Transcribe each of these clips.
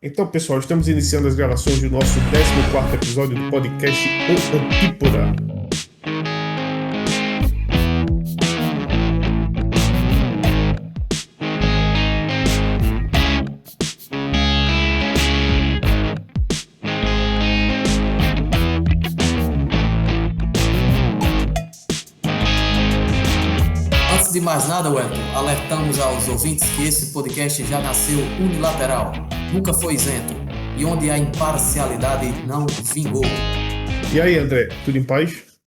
Então, pessoal, estamos iniciando as gravações do nosso 14º episódio do podcast O Antípoda. Antes de mais nada, Wellington, alertamos aos ouvintes que esse podcast já nasceu unilateral, nunca foi isento, e onde a imparcialidade não vingou. E aí, André, tudo em paz?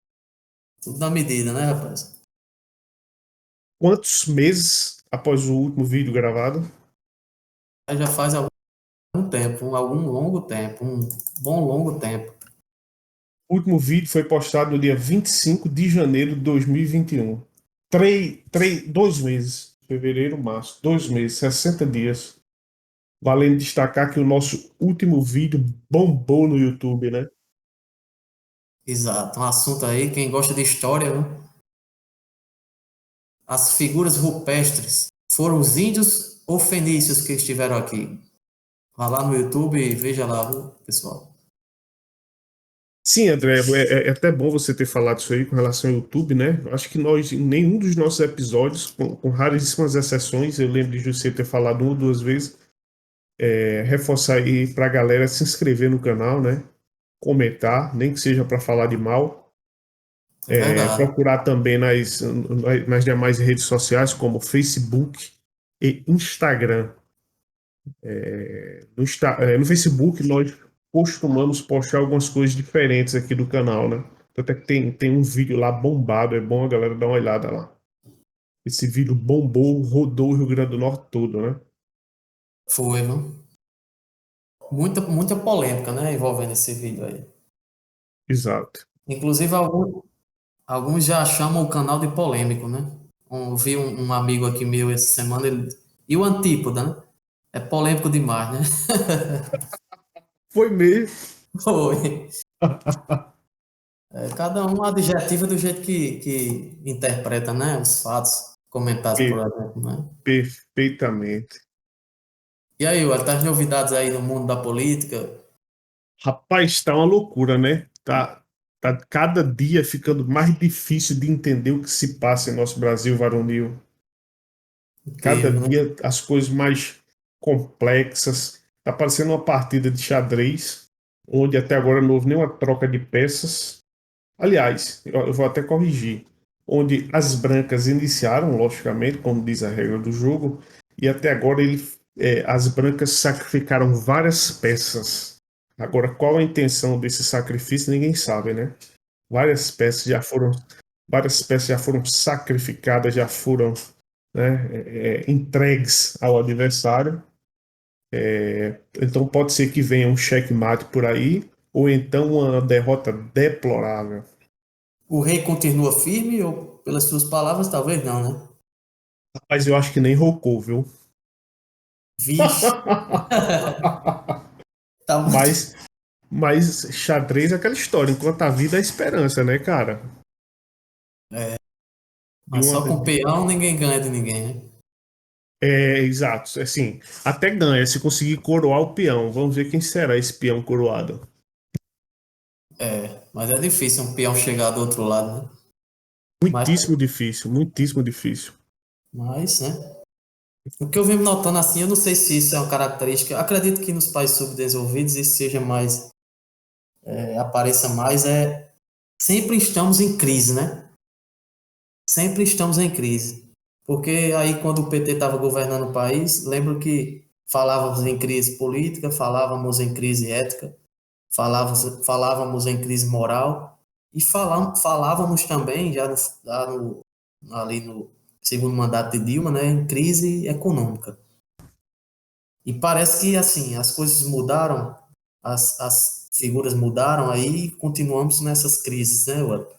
Tudo na medida, né, rapaz? Quantos meses após o último vídeo gravado? Já faz algum tempo, algum longo tempo, um bom longo tempo. O último vídeo foi postado no dia 25 de janeiro de 2021. 2 meses. Fevereiro, março. 2 meses, 60 dias. Valendo destacar que o nosso último vídeo bombou no YouTube, né? Exato, um assunto aí, quem gosta de história, né? As figuras rupestres foram os índios ou fenícios que estiveram aqui? Vá lá no YouTube e veja lá, viu, pessoal. Sim, André, é até bom você ter falado isso aí com relação ao YouTube, né? Acho que nós, em nenhum dos nossos episódios, com raríssimas exceções, eu lembro de você ter falado uma ou duas vezes, reforçar aí para a galera se inscrever no canal, né? Comentar, nem que seja para falar de mal. É verdade. Procurar também nas demais redes sociais, como Facebook e Instagram. No Facebook, nós costumamos postar algumas coisas diferentes aqui do canal, né? Tanto é que tem um vídeo lá bombado, é bom a galera dar uma olhada lá. Esse vídeo bombou, rodou o Rio Grande do Norte todo, né? Foi, viu? Muita polêmica, né, envolvendo esse vídeo aí. Exato. Inclusive, alguns já chamam o canal de polêmico, né? Vi um amigo aqui meu essa semana, e o Antípoda, né? É polêmico demais, né? Foi mesmo. Foi. Cada um adjetiva do jeito que interpreta, né? Os fatos comentados, por Per- exemplo, né? Perfeitamente. E aí, Will, tá as novidades aí no mundo da política? Rapaz, tá uma loucura, né? Tá cada dia ficando mais difícil de entender o que se passa em nosso Brasil varonil. Cada Incrível, né? dia as coisas mais complexas. Tá parecendo uma partida de xadrez, onde até agora não houve nenhuma troca de peças. Aliás, eu vou até corrigir. Onde as brancas iniciaram, logicamente, como diz a regra do jogo, e até agora as brancas sacrificaram várias peças. Agora, qual a intenção desse sacrifício, ninguém sabe, né? Várias peças já foram, várias peças já foram sacrificadas, já foram, né, entregues ao adversário. Então pode ser que venha um checkmate por aí, ou então uma derrota deplorável. O rei continua firme ou, pelas suas palavras, talvez não, né? Mas eu acho que nem rocou, viu? Vixe, tá muito. mas, mas xadrez é aquela história, enquanto a vida é a esperança, né, cara? De Mas uma, só com de- peão ninguém ganha de ninguém, né? exato, assim, até ganha se conseguir coroar o peão. Vamos ver quem será esse peão coroado. É, mas é difícil um peão chegar do outro lado, né? Mas, Muitíssimo difícil, muitíssimo difícil. né? O que eu venho notando assim, eu não sei se isso é uma característica. Acredito que nos países subdesenvolvidos isso seja mais, apareça mais, sempre estamos em crise, né? Sempre estamos em crise. Porque aí quando o PT estava governando o país, lembro que falávamos em crise política, falávamos em crise ética, falávamos em crise moral e falávamos também ali no segundo mandato de Dilma, né, em crise econômica. E parece que assim as coisas mudaram, as figuras mudaram, aí continuamos nessas crises, né, Wellington?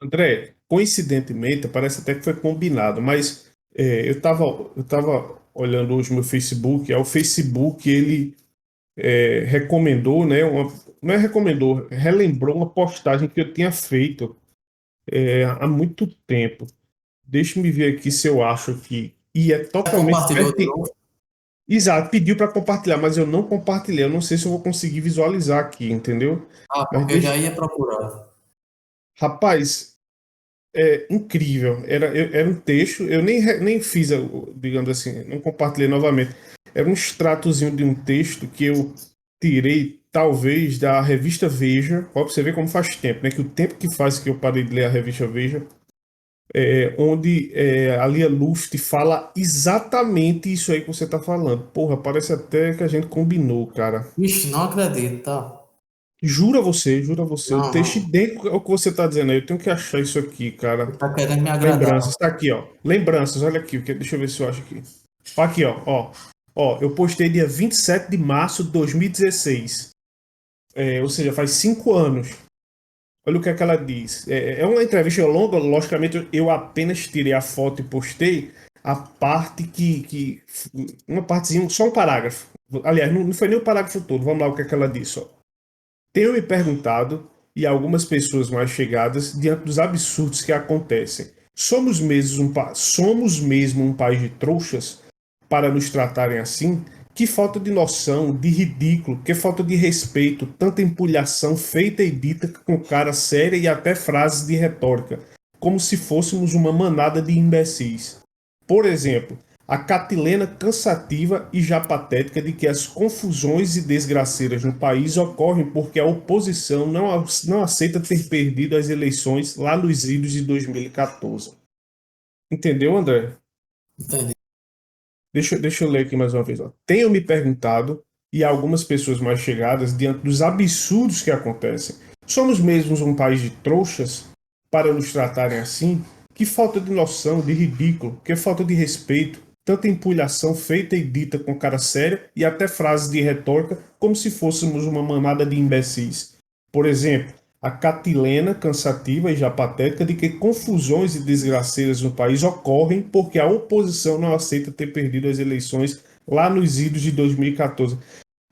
André, coincidentemente, parece até que foi combinado, mas eu tava olhando hoje meu Facebook, o Facebook, ele recomendou, né, não é recomendou, relembrou uma postagem que eu tinha feito há muito tempo. Deixa me ver aqui se eu acho que. E é Já totalmente compartilhou de novo? Exato, pediu para compartilhar, mas eu não compartilhei. Eu não sei se eu vou conseguir visualizar aqui, entendeu? Ah, Mas porque eu já deixa. ia procurar. Rapaz, é incrível. Era um texto, eu nem fiz, digamos assim, não compartilhei novamente. Era um extratozinho de um texto que eu tirei, talvez, da revista Veja. Ó, pra você ver como faz tempo, né? Que o tempo que faz que eu parei de ler a revista Veja, onde a Lia Luft fala exatamente isso aí que você tá falando. Porra, parece até que a gente combinou, cara. Vixe, não acredito, tá? Jura você. O Não, texto não. idêntico ao que você tá dizendo aí. Eu tenho que achar isso aqui, Você cara. tá querendo me agradar. Lembranças, tá aqui, ó. Lembranças, olha aqui. Deixa eu ver se eu acho aqui. Ó, aqui, ó. Ó, eu postei dia 27 de março de 2016. Ou seja, faz 5 anos. Olha o que é que ela diz. É uma entrevista longa, logicamente eu apenas tirei a foto e postei a parte uma partezinha, só um parágrafo. Aliás, não foi nem o parágrafo todo. Vamos lá o que é que ela disse, ó. Tenho me perguntado, e algumas pessoas mais chegadas, diante dos absurdos que acontecem. Somos mesmo um país de trouxas para nos tratarem assim? Que falta de noção, de ridículo, que falta de respeito, tanta empulhação feita e dita com cara séria e até frases de retórica, como se fôssemos uma manada de imbecis. Por exemplo, a catilena cansativa e já patética de que as confusões e desgraceiras no país ocorrem porque a oposição não aceita ter perdido as eleições lá nos idos de 2014. Entendeu, André? Entendi. Deixa eu ler aqui mais uma vez. Ó. Tenho me perguntado, e algumas pessoas mais chegadas, diante dos absurdos que acontecem. Somos mesmos um país de trouxas para nos tratarem assim? Que falta de noção, de ridículo, que falta de respeito, tanta empulhação feita e dita com cara séria e até frases de retórica como se fôssemos uma manada de imbecis. Por exemplo, a catilena cansativa e já patética de que confusões e desgraceiras no país ocorrem porque a oposição não aceita ter perdido as eleições lá nos idos de 2014.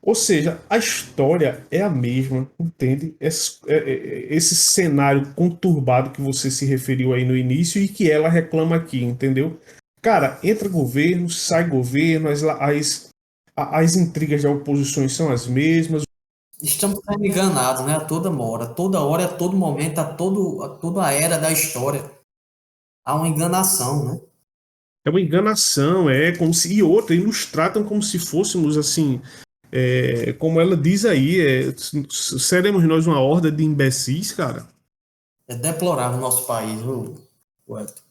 Ou seja, a história é a mesma, entende? Esse cenário conturbado que você se referiu aí no início e que ela reclama aqui, entendeu? Cara, entra governo, sai governo, as intrigas da oposição são as mesmas. Estamos sendo enganados, né? A toda hora, a todo momento, a toda a era da história. Há uma enganação, né? É uma enganação, é como se. E outra, e nos tratam como se fôssemos assim. Como ela diz aí, seremos nós uma horda de imbecis, cara. É deplorável o nosso país, o Elton.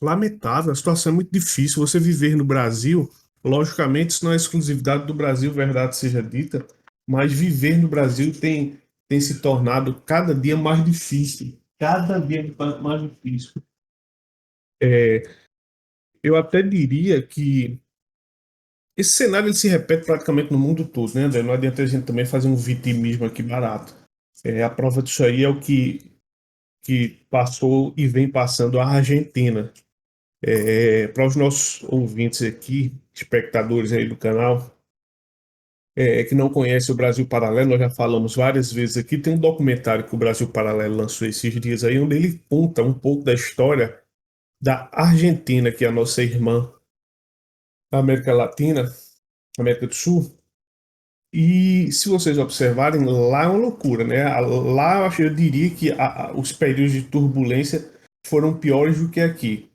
Lamentável, a situação é muito difícil. Você viver no Brasil, logicamente, isso não é exclusividade do Brasil, verdade seja dita, mas viver no Brasil tem se tornado cada dia mais difícil. Cada dia mais difícil. É, eu até diria que esse cenário ele se repete praticamente no mundo todo, né, André? Não adianta a gente também fazer um vitimismo aqui barato. A prova disso aí é o que passou e vem passando a Argentina. Para os nossos ouvintes aqui, espectadores aí do canal, que não conhecem o Brasil Paralelo, nós já falamos várias vezes aqui, tem um documentário que o Brasil Paralelo lançou esses dias aí, onde ele conta um pouco da história da Argentina, que é a nossa irmã da América Latina, América do Sul. E se vocês observarem, lá é uma loucura, né? Lá eu diria que os períodos de turbulência foram piores do que aqui.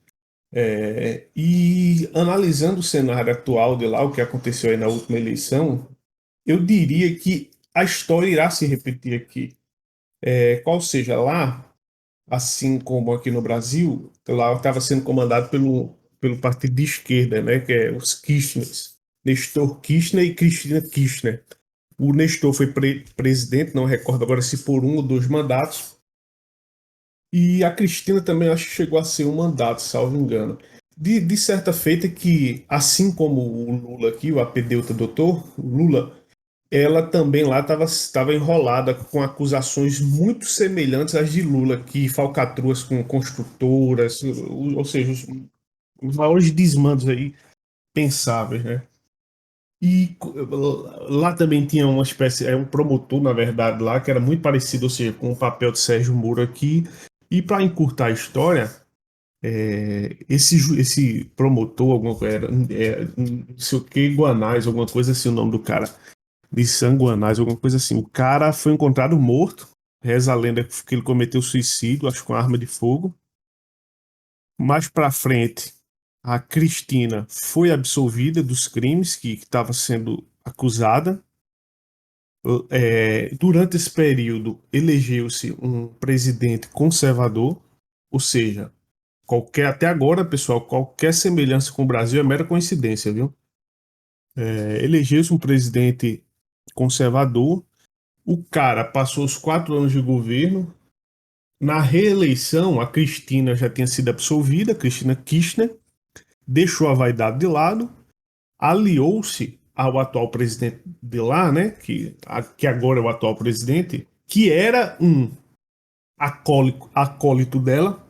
E analisando o cenário atual de lá, o que aconteceu aí na última eleição, eu diria que a história irá se repetir aqui. Qual seja lá, assim como aqui no Brasil, lá estava sendo comandado pelo partido de esquerda, né? Que é os Kirchners. Nestor Kirchner e Cristina Kirchner. O Nestor foi presidente, não recordo agora se por 1 ou 2 mandatos. E a Cristina também acho que chegou a ser um mandato, salvo engano. De certa feita que, assim como o Lula aqui, o apedeuta doutor, o Lula, ela também lá estava enrolada com acusações muito semelhantes às de Lula, que falcatruas com construtoras, ou seja, os maiores desmandos aí pensáveis, né? E lá também tinha uma espécie, um promotor, na verdade, lá, que era muito parecido, ou seja, com o papel de Sérgio Moro aqui. E para encurtar a história, Esse promotor, alguma coisa, não sei o que, Guanais, alguma coisa assim, o nome do cara, de Sanguanais, alguma coisa assim. O cara foi encontrado morto, reza a lenda que ele cometeu suicídio, acho que com arma de fogo. Mais pra frente, a Cristina foi absolvida dos crimes que estava sendo acusada. Durante esse período, elegeu-se um presidente conservador, ou seja, até agora, pessoal, qualquer semelhança com o Brasil é mera coincidência, viu? Elegeu-se um presidente conservador, o cara passou os 4 anos de governo. Na reeleição, a Cristina já tinha sido absolvida, Cristina Kirchner, deixou a vaidade de lado, aliou-se ao atual presidente de lá, né, que agora é o atual presidente, que era um acólito dela.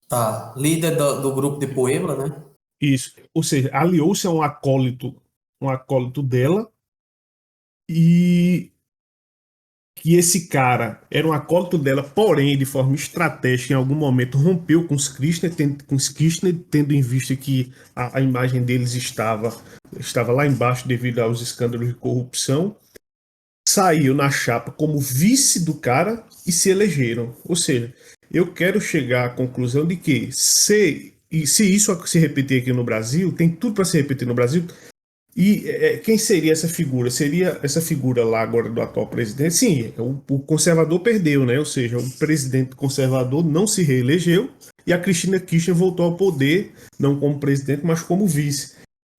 Tá. Líder do grupo de Puebla, né? Isso, ou seja, aliou-se a um acólito dela, e que esse cara era um acólito dela, porém, de forma estratégica, em algum momento rompeu com os Kirchner, tendo em vista que a imagem deles estava lá embaixo devido aos escândalos de corrupção, saiu na chapa como vice do cara e se elegeram. Ou seja, eu quero chegar à conclusão de que se isso se repetir aqui no Brasil, tem tudo para se repetir no Brasil. E quem seria essa figura? Seria essa figura lá agora do atual presidente? Sim, o conservador perdeu, né? Ou seja, o presidente conservador não se reelegeu e a Cristina Kirchner voltou ao poder, não como presidente, mas como vice.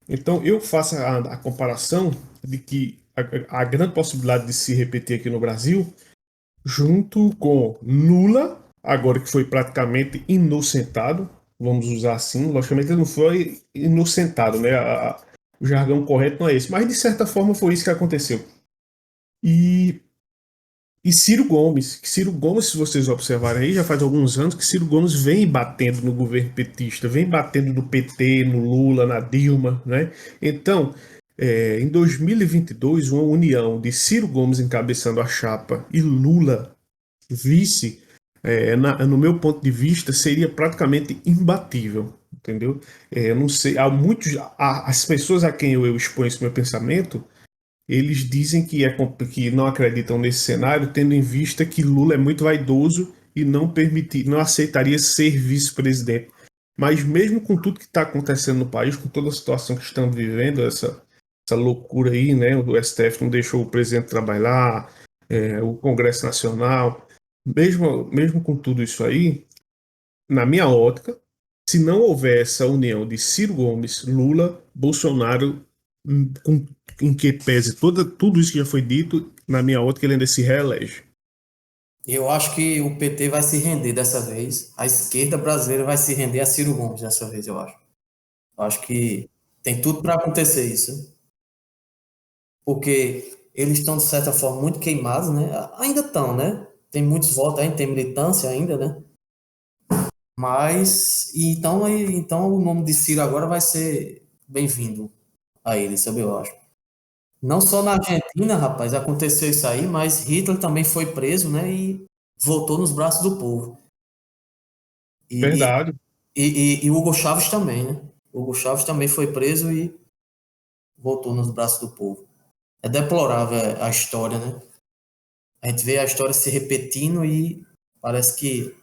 Então eu faço a comparação de que a grande possibilidade de se repetir aqui no Brasil, junto com Lula, agora que foi praticamente inocentado, vamos usar assim, logicamente ele não foi inocentado, né? O jargão correto não é esse, mas de certa forma foi isso que aconteceu. E, e Ciro Gomes, se vocês observarem aí, já faz alguns anos que Ciro Gomes vem batendo no governo petista, vem batendo no PT, no Lula, na Dilma, né? Então, em 2022, uma união de Ciro Gomes encabeçando a chapa e Lula vice, no meu ponto de vista, seria praticamente imbatível, entendeu? Eu não sei, as pessoas a quem eu exponho esse meu pensamento, eles dizem que não acreditam nesse cenário, tendo em vista que Lula é muito vaidoso e não aceitaria ser vice-presidente. Mas mesmo com tudo que está acontecendo no país, com toda a situação que estamos vivendo, essa loucura aí, né? O STF não deixou o presidente trabalhar, o Congresso Nacional, mesmo com tudo isso aí, na minha ótica, se não houver essa união de Ciro Gomes, Lula, Bolsonaro, com, em que pese tudo isso que já foi dito, na minha ótica ele ainda se reelege. Eu acho que o PT vai se render dessa vez. A esquerda brasileira vai se render a Ciro Gomes dessa vez, eu acho. Eu acho que tem tudo para acontecer isso. Porque eles estão, de certa forma, muito queimados, né? Ainda estão, né? Tem muitos votos ainda, tem militância ainda, né? Mas, então o nome de Ciro agora vai ser bem-vindo a ele, sabe? Eu acho. Não só na Argentina, rapaz, aconteceu isso aí, mas Hitler também foi preso, né? E voltou nos braços do povo. E, e, Verdade. e Hugo Chávez também, né? Hugo Chávez também foi preso e voltou nos braços do povo. É deplorável a história, né? A gente vê a história se repetindo e parece que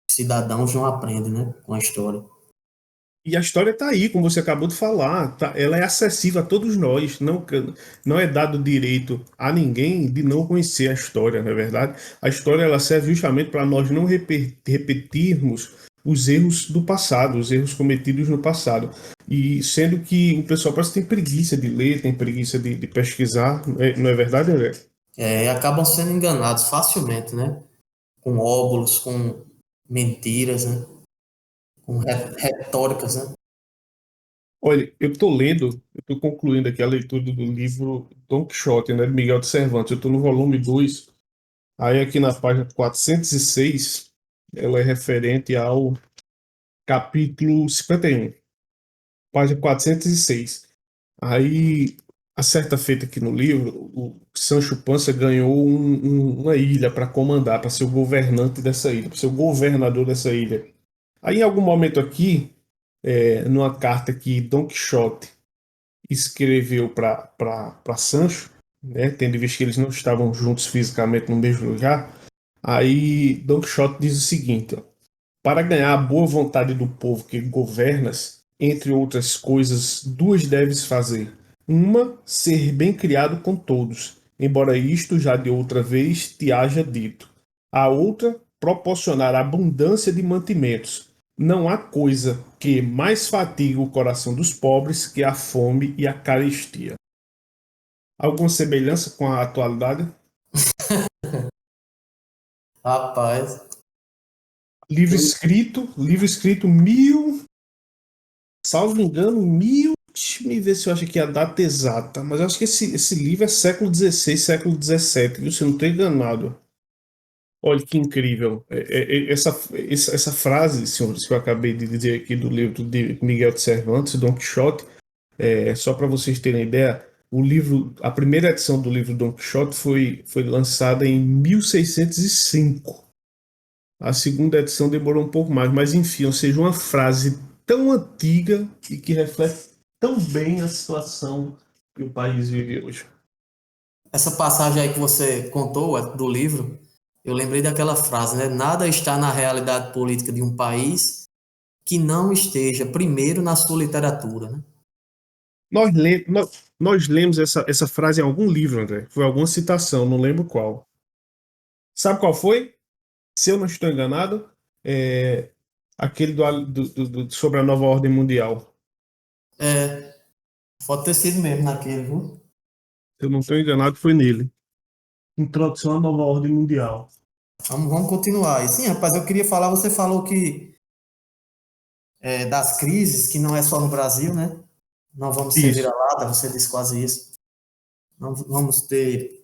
cidadãos não aprendem, né? Com a história. E a história está aí, como você acabou de falar, ela é acessível a todos nós, não é dado direito a ninguém de não conhecer a história, não é verdade? A história ela serve justamente para nós não repetirmos os erros do passado, os erros cometidos no passado. E sendo que o pessoal parece que tem preguiça de ler, tem preguiça de pesquisar, não é verdade, André? Acabam sendo enganados facilmente, né? Com óbulos, com mentiras, né? Com retóricas, né? Olha, eu estou concluindo aqui a leitura do livro Don Quixote, né, de Miguel de Cervantes. Eu estou no volume 2. Aí aqui na página 406, ela é referente ao capítulo 51, página 406. Aí, a certa feita aqui no livro, o Sancho Panza ganhou uma ilha para comandar, para ser o governante dessa ilha, para ser o governador dessa ilha. Aí, em algum momento aqui, numa carta que Dom Quixote escreveu para Sancho, né, tendo visto que eles não estavam juntos fisicamente no mesmo lugar, aí Dom Quixote diz o seguinte: ó, para ganhar a boa vontade do povo que governas, entre outras coisas, duas deves fazer. Uma, ser bem criado com todos, embora isto já de outra vez te haja dito. A outra, proporcionar abundância de mantimentos. Não há coisa que mais fatigue o coração dos pobres que a fome e a carestia. Alguma semelhança com a atualidade? Rapaz, Livro escrito mil, salvo engano, mil. Deixa eu ver se eu acho aqui a data exata, mas eu acho que esse livro é século XVI, século XVII, viu? Se eu não estou enganado. Olha que incrível. Essa frase, senhores, que eu acabei de dizer aqui do livro de Miguel de Cervantes, Dom Quixote, só para vocês terem ideia, o livro, a primeira edição do livro Dom Quixote foi lançada em 1605. A segunda edição demorou um pouco mais, mas enfim, ou seja, uma frase tão antiga e que reflete tão bem a situação que o país vive hoje. essa passagem aí que você contou do livro, eu lembrei daquela frase, né? Nada está na realidade política de um país que não esteja primeiro na sua literatura, né? Nós lemos essa frase em algum livro, André. Foi alguma citação, não lembro qual. Sabe qual foi? Se eu não estou enganado, é aquele sobre a nova ordem mundial. É, pode ter sido mesmo naquele, viu? Se eu não estou enganado, foi nele. Introdução à nova ordem mundial. Vamos continuar. E sim, rapaz, eu queria falar, você falou que das crises, que não é só no Brasil, né? Não vamos ser Isso. vira-lata, você disse quase isso. Não vamos ter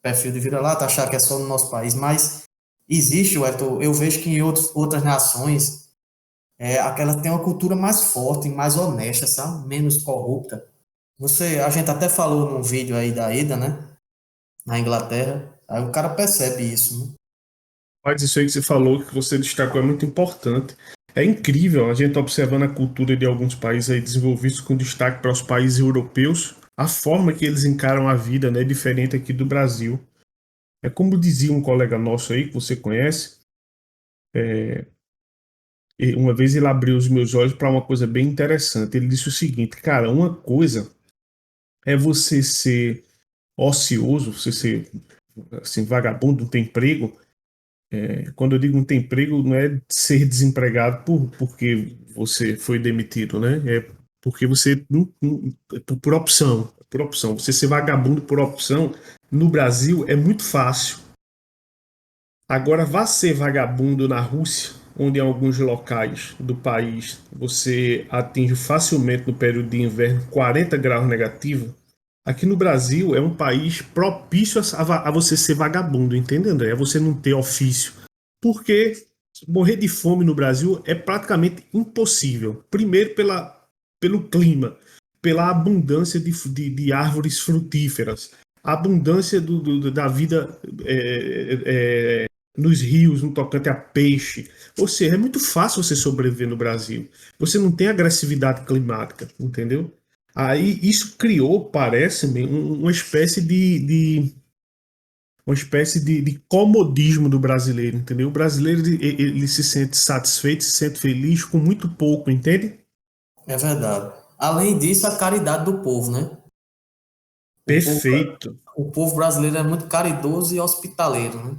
perfil de vira-lata, achar que é só no nosso país, mas existe, Wellington, eu vejo que em outras nações, aquela tem uma cultura mais forte, mais honesta, sabe? Menos corrupta. A gente até falou num vídeo aí da Ida, né? Na Inglaterra, aí o cara percebe isso, né? Mas isso aí que você falou, que você destacou, é muito importante. É incrível a gente tá observando a cultura de alguns países aí desenvolvidos com destaque para os países europeus, a forma que eles encaram a vida, né, é diferente aqui do Brasil. É como dizia um colega nosso aí, que você conhece, e uma vez ele abriu os meus olhos para uma coisa bem interessante. Ele disse o seguinte, cara, uma coisa é você ser ocioso, você ser assim, vagabundo, não ter emprego. Quando eu digo não ter emprego, não é ser desempregado porque você foi demitido, né? É porque você por opção, por opção. Você ser vagabundo por opção no Brasil é muito fácil. Agora vá ser vagabundo na Rússia, onde em alguns locais do país você atinge facilmente no período de inverno 40 graus negativo. Aqui no Brasil é um país propício a você ser vagabundo, entende, André? É você não ter ofício. Porque morrer de fome no Brasil é praticamente impossível. Primeiro, pelo clima, pela abundância de árvores frutíferas, a abundância da vida nos rios, no tocante a peixe. Ou seja, é muito fácil você sobreviver no Brasil. Você não tem agressividade climática, entendeu? Aí isso criou, parece-me, uma espécie de comodismo do brasileiro, entendeu? O brasileiro ele se sente satisfeito, se sente feliz com muito pouco, entende? É verdade. Além disso, a caridade do povo, né? O povo, Perfeito. o povo brasileiro é muito caridoso e hospitaleiro, né?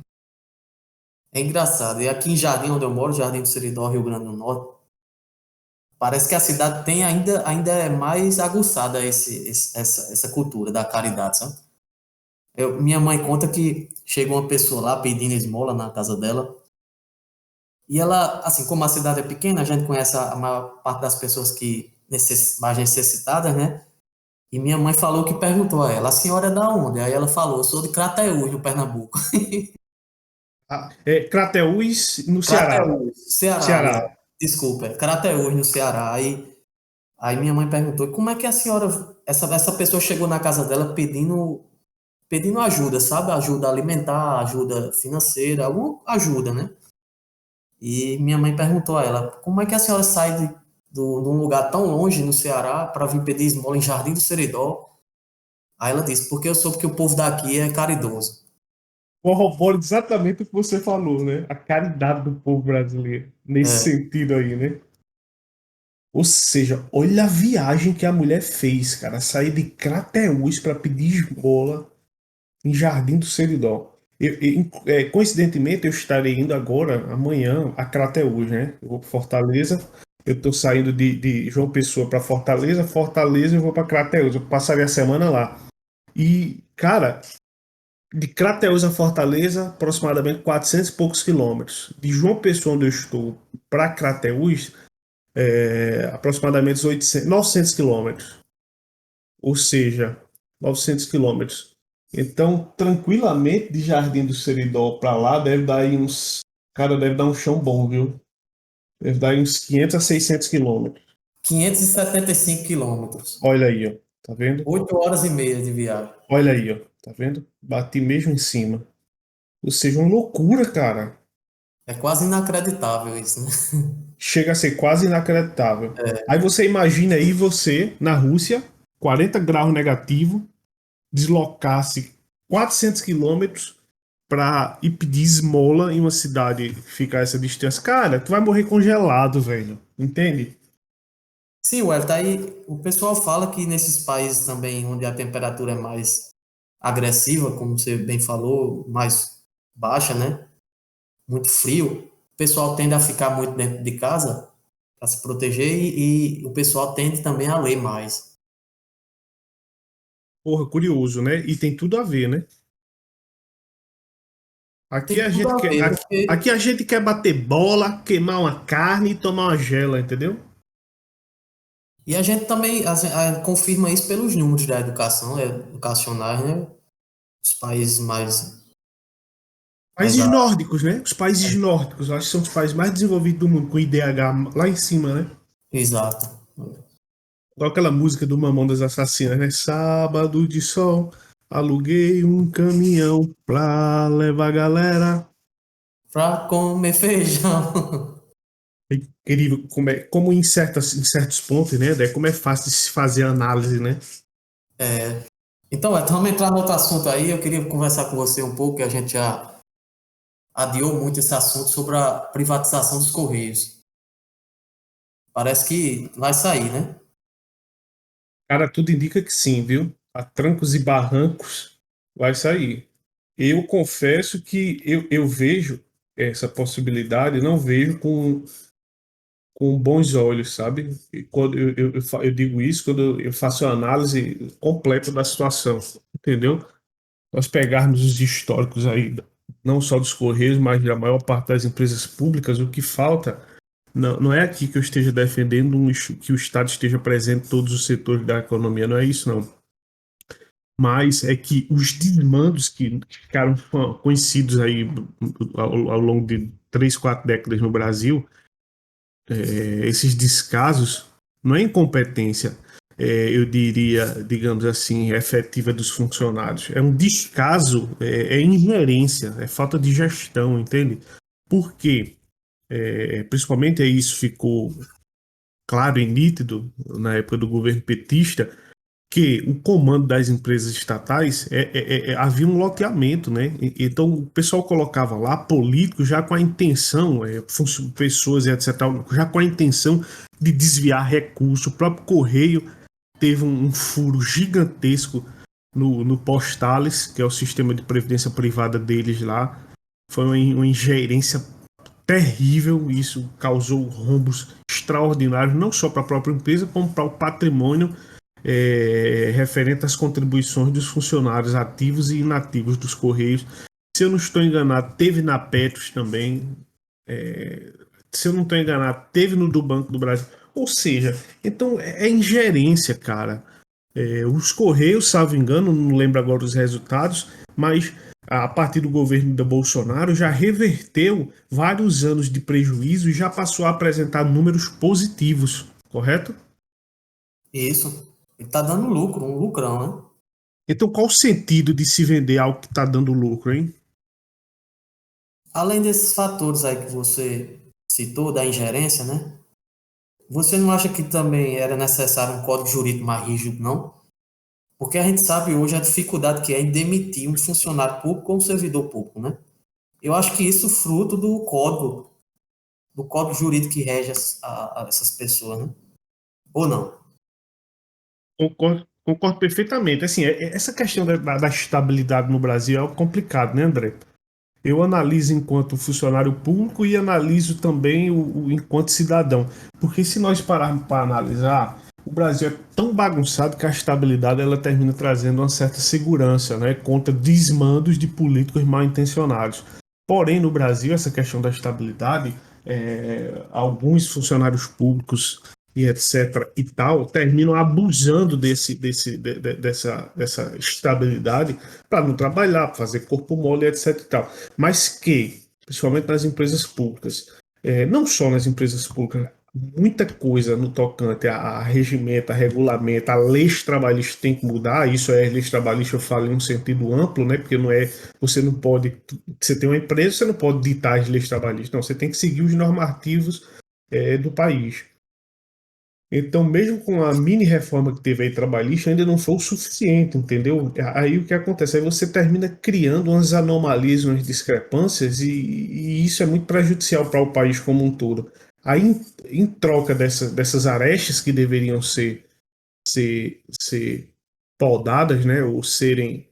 É engraçado. E aqui em Jardim, onde eu moro, Jardim do Seridó, Rio Grande do Norte, parece que a cidade tem ainda é mais aguçada essa cultura da caridade, sabe? Minha mãe conta que chegou uma pessoa lá pedindo esmola na casa dela. E ela, assim, como a cidade é pequena, a gente conhece a maior parte das pessoas mais necessitadas, né? E minha mãe falou que perguntou a ela, a senhora é da onde? Aí ela falou, eu sou de Crateús, no Pernambuco. Crateús, no Ceará. Crateús, Ceará, Ceará. desculpa, Crateús, no Ceará. Aí minha mãe perguntou, como é que a senhora, essa pessoa chegou na casa dela pedindo ajuda, sabe? Ajuda alimentar, ajuda financeira, alguma ajuda, né? E minha mãe perguntou a ela, como é que a senhora sai de um lugar tão longe no Ceará para vir pedir esmola em Jardim do Seridó? Aí ela disse, porque eu soube que o povo daqui é caridoso. Corrobora exatamente o que você falou, né? A caridade do povo brasileiro. Nesse É, sentido aí, né? Ou seja, olha a viagem que a mulher fez, cara. Sair de Crateús para pedir esmola em Jardim do Seridó. Coincidentemente, eu estarei indo agora, amanhã, a Crateús, né? Eu vou para Fortaleza. Eu estou saindo de João Pessoa para Fortaleza. Fortaleza eu vou para Crateús. Eu passarei a semana lá. E, cara, de Crateús a Fortaleza, aproximadamente 400 e poucos quilômetros. De João Pessoa, onde eu estou, para Crateús, aproximadamente 800, 900 quilômetros. Ou seja, 900 quilômetros. Então, tranquilamente, de Jardim do Seridó para lá, deve dar aí uns. Cara, deve dar um chão bom, viu? Deve dar aí uns 500 a 600 quilômetros. 575 quilômetros. Olha aí, ó. Tá vendo? 8 horas e meia de viagem. Olha aí, ó. Tá vendo? Bati mesmo em cima. Ou seja, uma loucura, cara. É quase inacreditável isso, né? Chega a ser quase inacreditável. Aí você imagina aí você, na Rússia, 40 graus negativo, deslocar-se 400 quilômetros para ir pedir esmola em uma cidade que fica a essa distância. Cara, tu vai morrer congelado, velho. Entende? Sim, Well, tá aí. O pessoal fala que nesses países também, onde a temperatura é mais agressiva, como você bem falou, mais baixa, né? Muito frio, o pessoal tende a ficar muito dentro de casa para se proteger e o pessoal tende também a ler mais. Porra, curioso, né? E tem tudo a ver, né? Aqui Tem a tudo gente a quer, ver, aqui, porque. aqui a gente quer bater bola, queimar uma carne e tomar uma gela, entendeu? E a gente também confirma isso pelos números da educação, educacionais, né? Os países mais Países nórdicos, né? Os países nórdicos, eu acho que são os países mais desenvolvidos do mundo, com IDH lá em cima, né? exato. Igual aquela música do Mamão das Assassinas, né? Sábado de sol, aluguei um caminhão pra levar a galera. Para comer feijão. É incrível como em certos pontos, né? Como é fácil de se fazer análise, né? Então, vamos entrar no outro assunto aí. Eu queria conversar com você um pouco, que a gente já adiou muito esse assunto sobre a privatização dos Correios. Parece que vai sair, né? Cara, tudo indica que sim, viu? A trancos e barrancos vai sair. Eu confesso que eu vejo essa possibilidade, não vejo com bons olhos, sabe? E quando eu digo isso, quando eu faço a análise completa da situação, entendeu? Nós pegarmos os históricos aí, não só dos Correios, mas da maior parte das empresas públicas, o que falta não é aqui que eu esteja defendendo que o Estado esteja presente em todos os setores da economia, não é isso, não. Mas é que os desmandos que ficaram conhecidos aí ao longo de 3, 4 décadas no Brasil, esses descasos, não é incompetência, eu diria, digamos assim, efetiva dos funcionários. É um descaso, é ingerência, é falta de gestão, entende? Por quê? Principalmente aí isso ficou claro e nítido na época do governo petista, que o comando das empresas estatais havia um loteamento, né? Então o pessoal colocava lá políticos já com a intenção, pessoas e etc., já com a intenção de desviar recursos. O próprio Correio teve um furo gigantesco no Postales, que é o sistema de previdência privada deles lá. Foi uma ingerência terrível, isso causou rombos extraordinários, não só para a própria empresa, como para o patrimônio referente às contribuições dos funcionários ativos e inativos dos Correios. Se eu não estou enganado, teve na Petros também. Se eu não estou enganado, teve no do Banco do Brasil. Ou seja, então é ingerência, cara. Os Correios, salvo engano, não lembro agora os resultados, mas a partir do governo da Bolsonaro já reverteu vários anos de prejuízo e já passou a apresentar números positivos, correto? Isso. Ele tá dando lucro, um lucrão, né? Então, qual o sentido de se vender algo que está dando lucro, hein? Além desses fatores aí que você citou, da ingerência, né? Você não acha que também era necessário um código jurídico mais rígido, não? Porque a gente sabe hoje a dificuldade que é em demitir um funcionário público ou um servidor público, né? Eu acho que isso é fruto do código jurídico que rege a essas pessoas, né? Ou não? Concordo perfeitamente. Assim, essa questão da estabilidade no Brasil é algo complicado, né, André? Eu analiso enquanto funcionário público e analiso também enquanto cidadão. Porque se nós pararmos para analisar, o Brasil é tão bagunçado que a estabilidade ela termina trazendo uma certa segurança, né, contra desmandos de políticos mal intencionados. Porém, no Brasil, essa questão da estabilidade, alguns funcionários públicos e etc. e tal, terminam abusando dessa estabilidade para não trabalhar, para fazer corpo mole, etc. e tal. Mas que, principalmente nas empresas públicas, não só nas empresas públicas, muita coisa no tocante a regimento, a regulamento, a leis trabalhistas tem que mudar. Isso é leis trabalhistas, eu falo em um sentido amplo, né? Porque não é, você não pode, você tem uma empresa, você não pode ditar as leis trabalhistas, não, você tem que seguir os normativos do país. Então, mesmo com a mini reforma que teve aí trabalhista, ainda não foi o suficiente, entendeu? Aí o que acontece? Aí você termina criando umas anomalias, umas discrepâncias, e isso é muito prejudicial para o país como um todo. Aí, em troca dessas arestas que deveriam ser podadas, né, ou serem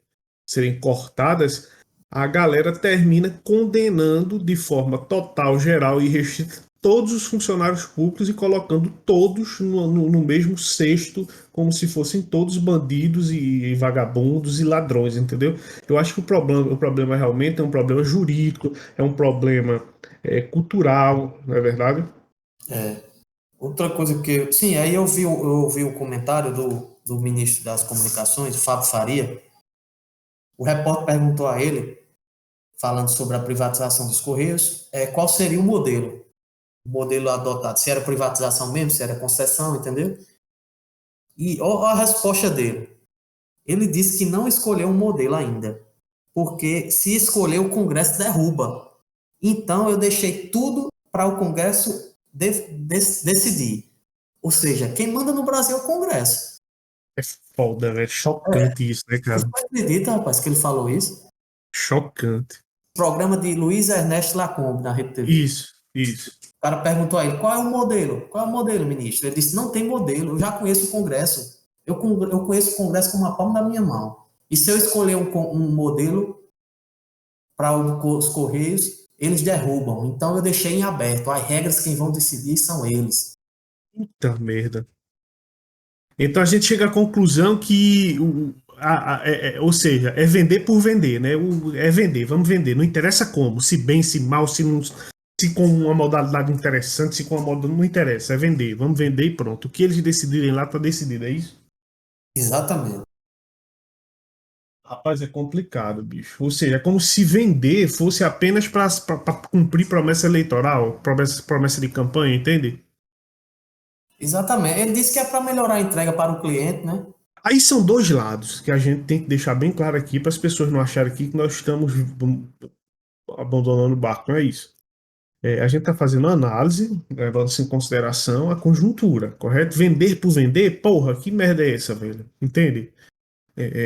cortadas, a galera termina condenando de forma total, geral e restrita todos os funcionários públicos e colocando todos no mesmo cesto, como se fossem todos bandidos e vagabundos e ladrões, entendeu? Eu acho que o problema realmente é um problema jurídico, é um problema cultural, não é verdade? É. Outra coisa que. Sim, aí eu vi o comentário do ministro das Comunicações, Fábio Faria. O repórter perguntou a ele, falando sobre a privatização dos Correios, qual seria o modelo adotado, se era privatização mesmo, se era concessão, entendeu? E ó a resposta dele. Ele disse que não escolheu um modelo ainda, porque se escolher o Congresso derruba. Então eu deixei tudo para o Congresso decidir. Ou seja, quem manda no Brasil é o Congresso. É foda, velho. É chocante isso, né, Você cara? acredita, rapaz, que ele falou isso? Chocante. Programa de Luiz Ernesto Lacombe, na Rede TV. Isso, isso. O cara perguntou a ele, qual é o modelo? Qual é o modelo, ministro? Ele disse, não tem modelo, eu já conheço o Congresso. Eu conheço o Congresso como a palma da minha mão. E se eu escolher um modelo para os Correios, eles derrubam. Então eu deixei em aberto. As regras quem vão decidir são eles. Puta merda. Então a gente chega à conclusão que, ou seja, é vender por vender, né? É vender, vamos vender. Não interessa como, se bem, se mal, se com uma modalidade interessante, se com uma modalidade. Não interessa, é vender. Vamos vender e pronto. O que eles decidirem lá está decidido, é isso? Exatamente. Rapaz, é complicado, bicho. Ou seja, é como se vender fosse apenas para cumprir promessa eleitoral, promessa de campanha, entende? Exatamente. Ele disse que é para melhorar a entrega para o cliente, né? Aí são dois lados que a gente tem que deixar bem claro aqui para as pessoas não acharem aqui que nós estamos abandonando o barco, não é isso. A gente está fazendo uma análise, levando-se em consideração a conjuntura, correto? Vender por vender, porra, que merda é essa, velho? Entende?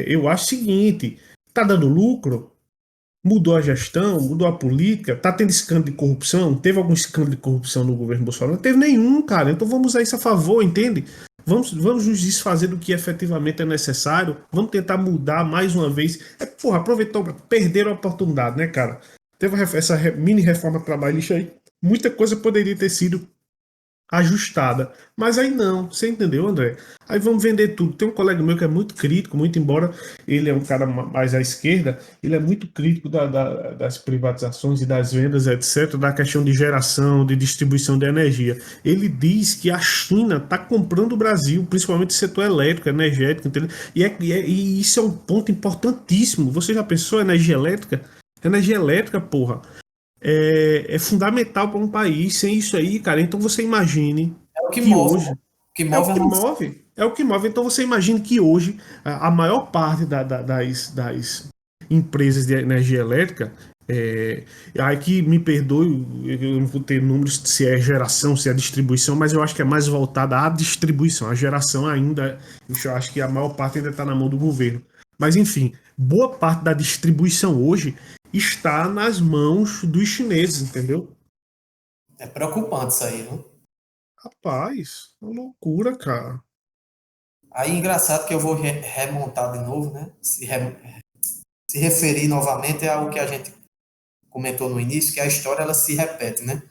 Eu acho o seguinte: tá dando lucro, mudou a gestão, mudou a política, tá tendo escândalo de corrupção, teve algum escândalo de corrupção no governo Bolsonaro? Não teve nenhum, cara. Então vamos usar isso a favor, entende? Vamos nos desfazer do que efetivamente é necessário. Vamos tentar mudar mais uma vez. Porra, aproveitou, perderam a oportunidade, né, cara? Teve essa mini reforma trabalhista aí. Muita coisa poderia ter sido ajustada. Mas aí não, você entendeu, André? Aí vamos vender tudo. Tem um colega meu que é muito crítico, muito embora ele é um cara mais à esquerda, ele é muito crítico das privatizações e das vendas, etc., da questão de geração, de distribuição de energia. Ele diz que a China está comprando o Brasil, principalmente o setor elétrico, energético, entendeu? E isso é um ponto importantíssimo. Você já pensou em energia elétrica? Energia elétrica, porra, é fundamental para um país. Sem isso aí, cara, então você imagine É o que que move, né? hoje O que é o move a que nação. move, é o que move. Então você imagine que hoje a maior parte das empresas de energia elétrica Aí que me perdoe, eu não vou ter números se é geração, se é distribuição, mas eu acho que é mais voltada à distribuição. A geração ainda, eu acho que a maior parte ainda está na mão do governo. Mas enfim, boa parte da distribuição hoje está nas mãos dos chineses, entendeu? É preocupante isso aí, viu? Rapaz, uma loucura, cara. Aí, engraçado que eu vou remontar de novo, né? Se referir novamente ao que a gente comentou no início, que a história ela se repete, né?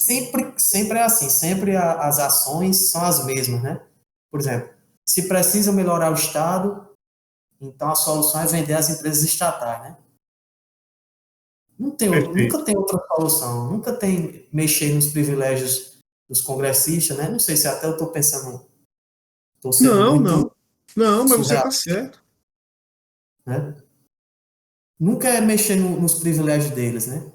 Sempre é assim, sempre as ações são as mesmas, né? Por exemplo, se precisa melhorar o Estado, então a solução é vender as empresas estatais, né? Nunca Perfeito. tem outra solução, nunca tem mexer nos privilégios dos congressistas, né? Não sei se até eu estou pensando, estou sendo Não, não. muito Não, mas você surreal, tá certo. né? Nunca é mexer nos privilégios deles, né?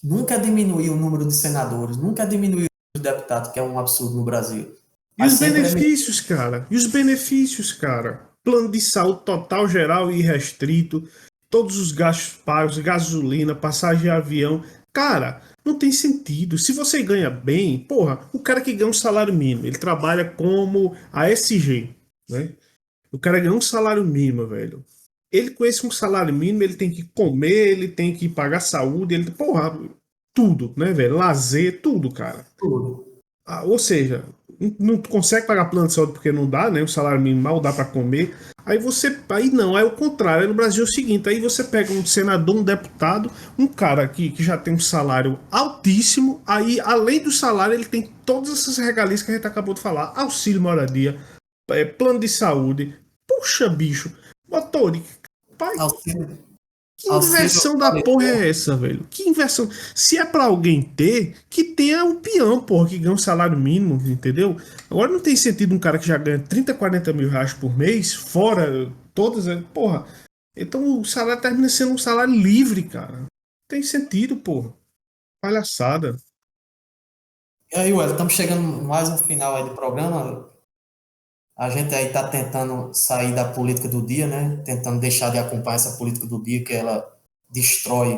Nunca é diminuir o número de senadores, nunca é diminuir o número de deputados, que é um absurdo no Brasil. E Mas os sempre é mexer. benefícios, cara? E os benefícios, cara? Plano de saúde total, geral e irrestrito, todos os gastos pagos, gasolina, passagem de avião. Cara, não tem sentido. Se você ganha bem, porra, o cara que ganha um salário mínimo, ele trabalha como ASG, né? O cara ganha um salário mínimo, velho. Ele com esse um salário mínimo, ele tem que comer, ele tem que pagar saúde, ele, porra, tudo, né, velho? Lazer, tudo, cara. Tudo. Ou seja, não consegue pagar plano de saúde porque não dá, né? O salário mínimo mal dá para comer. Aí você. Aí não, aí é o contrário. Aí no Brasil é o seguinte: aí você pega um senador, um deputado, um cara que já tem um salário altíssimo. Aí, além do salário, ele tem todas essas regalias que a gente acabou de falar: auxílio moradia, plano de saúde. Puxa, bicho, motor, pai, Auxílio, que auxílio inversão da porra paletó. é essa, velho? Que inversão. Se é pra alguém ter, que tenha o peão, porra, que ganha um salário mínimo, entendeu? Agora não tem sentido um cara que já ganha 30, 40 mil reais por mês, fora todas, porra. Então o salário termina sendo um salário livre, cara. Não tem sentido, porra. Palhaçada. E aí, Wellington, estamos chegando mais no final aí do programa. A gente aí está tentando sair da política do dia, né? Tentando deixar de acompanhar essa política do dia que ela destrói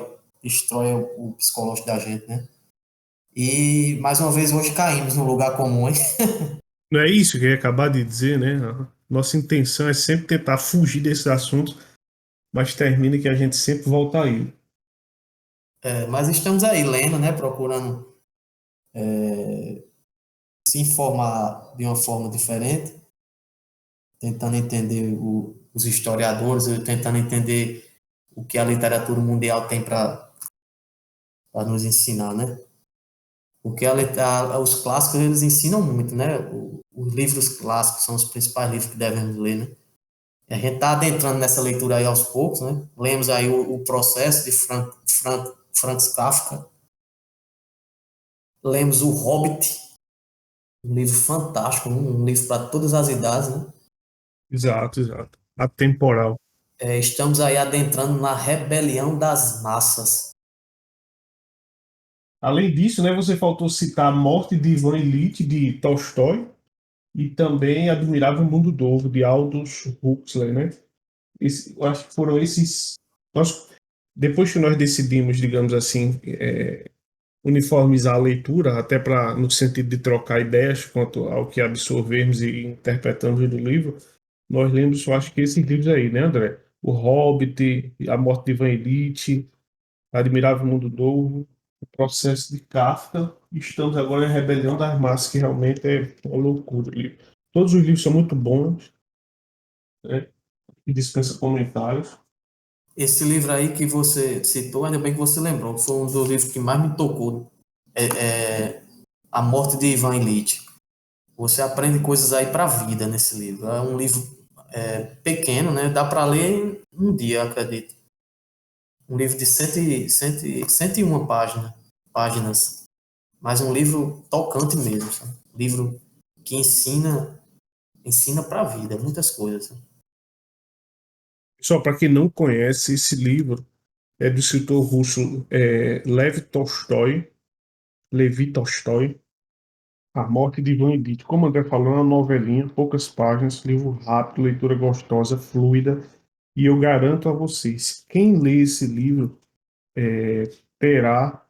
o psicológico da gente, né? E mais uma vez hoje caímos no lugar comum, hein? Não é isso que eu ia acabar de dizer, né? A nossa intenção é sempre tentar fugir desses assuntos, mas termina que a gente sempre volta a ele. Mas estamos aí lendo, né? Procurando se informar de uma forma diferente, tentando entender os historiadores, tentando entender o que a literatura mundial tem para nos ensinar, né? Porque os clássicos eles ensinam muito, né? Os livros clássicos são os principais livros que devemos ler, né? E a gente está adentrando nessa leitura aí aos poucos, né? Lemos aí o processo de Franz Kafka, lemos O Hobbit, um livro fantástico, um livro para todas as idades, né? Exato, exato. Atemporal. Estamos aí adentrando na rebelião das massas. Além disso, né, você faltou citar a Morte de Ivan Ilitch, de Tolstói, e também Admirável Mundo Novo, de Aldous Huxley, né? Eu acho que foram esses... Depois que nós decidimos, digamos assim, uniformizar a leitura, até para no sentido de trocar ideias quanto ao que absorvemos e interpretamos do livro, nós lemos, eu acho que esses livros aí, né, André? O Hobbit, A Morte de Ivan Ilitch, Admirável Mundo Novo, O Processo de Kafka. Estamos agora em Rebelião das Massas, que realmente é uma loucura. Todos os livros são muito bons, né? E dispensa comentários. Esse livro aí que você citou, ainda bem que você lembrou, foi um dos livros que mais me tocou. A Morte de Ivan Ilitch. Você aprende coisas aí para a vida nesse livro. É um livro pequeno, né? Dá para ler em um dia, acredito. Um livro de 101 páginas, mas um livro tocante mesmo, sabe? Um livro que ensina para a vida, muitas coisas, sabe? Só para quem não conhece, esse livro é do escritor russo Levi Tolstói, A Morte de Ivan Ilitch. Como o André falou, é uma novelinha, poucas páginas, livro rápido, leitura gostosa, fluida. E eu garanto a vocês, quem lê esse livro terá,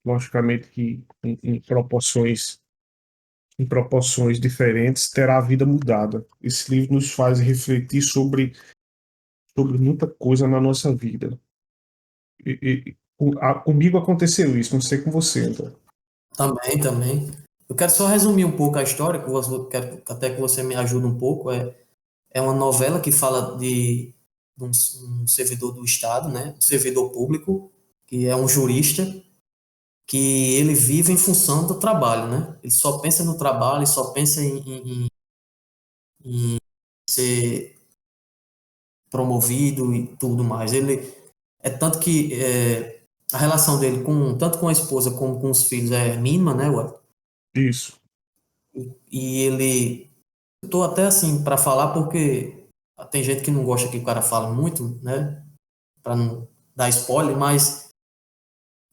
logicamente que em proporções diferentes, terá a vida mudada. Esse livro nos faz refletir sobre muita coisa na nossa vida. Comigo aconteceu isso, não sei com você, André. Também, também. Eu quero só resumir um pouco a história, que quero até que você me ajude um pouco. É uma novela que fala de um servidor do Estado, né? Um servidor público, que é um jurista, que ele vive em função do trabalho, né? Ele só pensa no trabalho, só pensa em ser promovido e tudo mais. Ele é tanto que a relação dele com tanto com a esposa como com os filhos é mínima, né, ué? Isso. E ele, eu tô até assim para falar porque tem gente que não gosta que o cara fale muito, né, para não dar spoiler, mas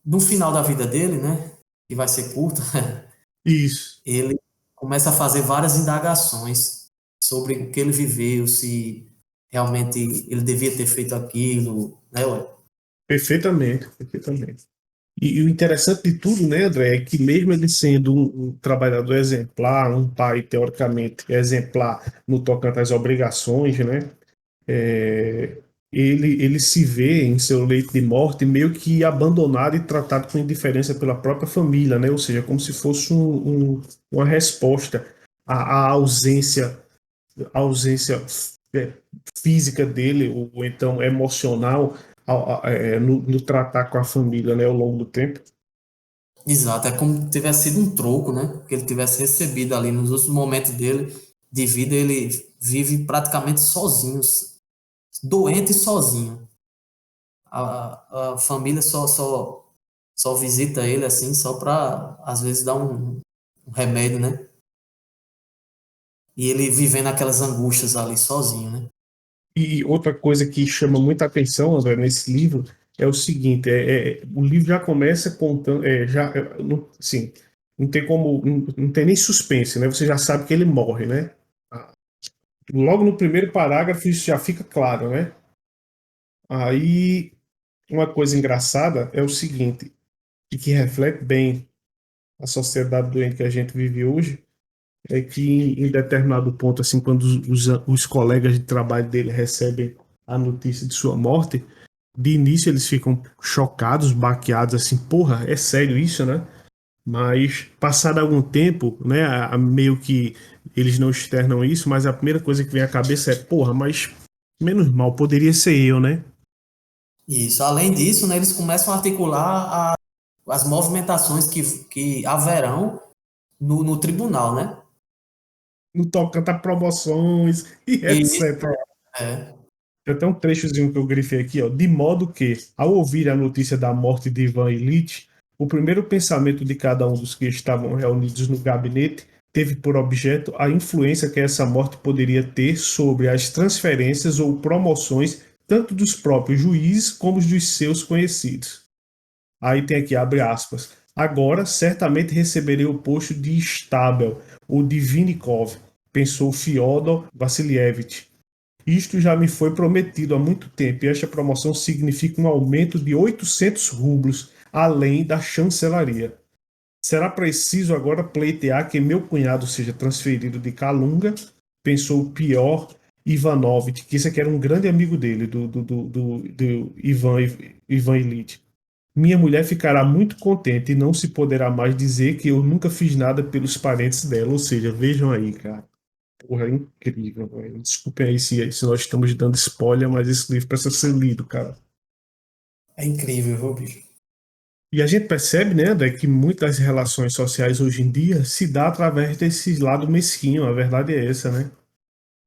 no final da vida dele, né, que vai ser curta, Isso. ele começa a fazer várias indagações sobre o que ele viveu, se realmente ele devia ter feito aquilo, né, ué? Perfeitamente, perfeitamente. E o interessante de tudo, né, André, é que mesmo ele sendo um trabalhador exemplar, um pai teoricamente exemplar no tocante às obrigações, né, é, ele se vê em seu leito de morte meio que abandonado e tratado com indiferença pela própria família, né, ou seja, como se fosse uma resposta à ausência é, física dele, ou então emocional, no tratar com a família, né, ao longo do tempo. Exato, é como se tivesse sido um troco, né? Que ele tivesse recebido ali nos últimos momentos dele de vida, ele vive praticamente sozinho, doente e sozinho. A família só visita ele assim, só para às vezes dar um remédio, né? E ele vivendo aquelas angústias ali sozinho, né? E outra coisa que chama muita atenção, André, nesse livro é o seguinte: o livro já começa contando, não, assim, não tem como, não tem nem suspense, né? Você já sabe que ele morre, né? Ah, logo no primeiro parágrafo isso já fica claro, né? Aí uma coisa engraçada é o seguinte, e que reflete bem a sociedade doente que a gente vive hoje, é que em determinado ponto, assim, quando os colegas de trabalho dele recebem a notícia de sua morte, de início eles ficam chocados, baqueados, assim, porra, é sério isso, né? Mas passado algum tempo, né, meio que eles não externam isso, mas a primeira coisa que vem à cabeça é, porra, mas menos mal, poderia ser eu, né? Isso. Além disso, né, eles começam a articular as movimentações que haverão no tribunal, né? No tocante a promoções e E etc. é, Tem até um trechozinho que eu grifei aqui, ó. De modo que, ao ouvir a notícia da morte de Ivan Ilitch, o primeiro pensamento de cada um dos que estavam reunidos no gabinete teve por objeto a influência que essa morte poderia ter sobre as transferências ou promoções tanto dos próprios juízes como dos seus conhecidos. Aí tem aqui, abre aspas. Agora, certamente receberei o posto de Stabel ou de Vinnikov, pensou Fyodor Vassilievich. Isto já me foi prometido há muito tempo e esta promoção significa um aumento de 800 rublos, além da chancelaria. Será preciso agora pleitear que meu cunhado seja transferido de Kalunga, pensou o pior Ivanovich, que esse aqui era um grande amigo dele, do Ivan Ilitch. Minha mulher ficará muito contente e não se poderá mais dizer que eu nunca fiz nada pelos parentes dela. Ou seja, vejam aí, cara. Porra, é incrível, velho. Desculpem aí se nós estamos dando spoiler, mas esse livro precisa ser lido, cara. é incrível, viu, bicho? E a gente percebe, né, André, que muitas relações sociais hoje em dia se dá através desse lado mesquinho. A verdade é essa, né?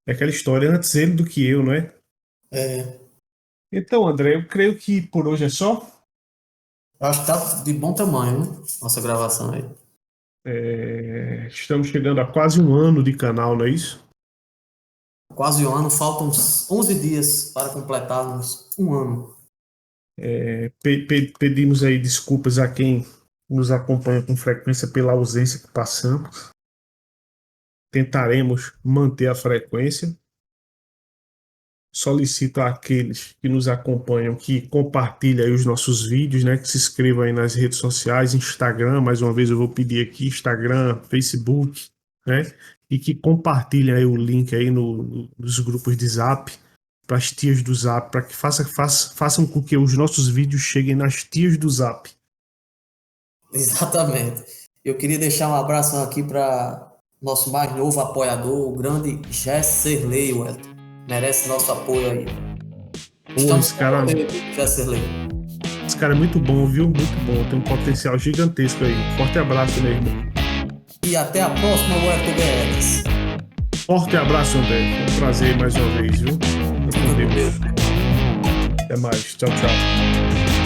É aquela história antes ele do que eu, não é? É, Então, André, eu creio que por hoje é só. eu acho que tá de bom tamanho, né? Nossa gravação aí. Estamos chegando a quase um ano de canal, não é isso? Quase um ano, faltam uns 11 dias para completarmos um ano. Pedimos aí desculpas a quem nos acompanha com frequência pela ausência que passamos. Tentaremos manter a frequência. solicito àqueles que nos acompanham que compartilhem aí os nossos vídeos, né? Que se inscrevam aí nas redes sociais, Instagram, mais uma vez eu vou pedir aqui, Instagram, Facebook, né? E que compartilhem aí o link aí nos grupos de Zap, para as tias do Zap, para que façam com que os nossos vídeos cheguem nas tias do Zap. Exatamente. Eu queria deixar um abraço aqui para nosso mais novo apoiador, o grande Jesserley, Wellington. Merece nosso apoio aí. Estamos com você, Jesserley. Esse cara é muito bom, viu? Muito bom. Tem um potencial gigantesco aí. Forte abraço, meu irmão. E até a próxima, Wellington Guedes. Forte abraço, André. Foi um prazer mais uma vez, viu? Fica com Deus. Até mais. Tchau, tchau.